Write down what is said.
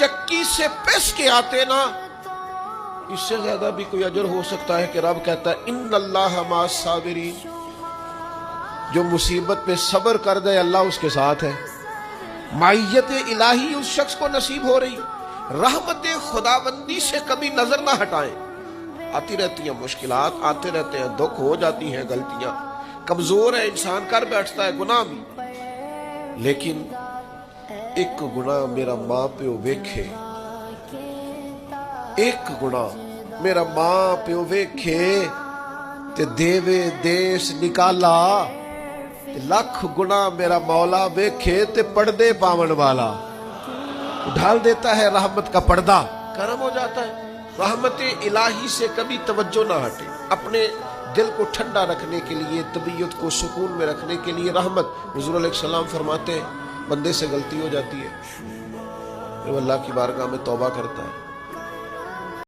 चक्की से पिस के आते ना, इससे ज्यादा भी कोई अजर हो सकता है कि रब कहता है इन्नल्लाह मास साबिरीन, जो मुसीबत पे सब्र कर दे अल्लाह उसके साथ है। माइयत इलाही उस शख्स को नसीब हो रही, रहमत खुदाबंदी से कभी नजर ना हटाएं। आती रहती हैं मुश्किलात, आते रहते हैं दुख, हो जाती हैं गलतियां, कमजोर है इंसान, कर बैठता है गुनाह भी, लेकिन एक गुनाह मेरा मां प्यो वेखे, एक गुनाह मेरा मां प्यो वेखे ते देवे देश निकाला, ते लख गुनाह मेरा मौला वेखे ते पर्दे पावन वाला ढाल देता है रहमत का पर्दा, करम हो जाता है। रहमत इलाही से कभी तवज्जो ना हटे। अपने दिल को ठंडा रखने के लिए, तबीयत को सुकून में रखने के लिए रहमत। हुज़ूर अलैहिस्सलाम फरमाते हैं बंदे से गलती हो जाती है, वो अल्लाह की बारगाह में तौबा करता है,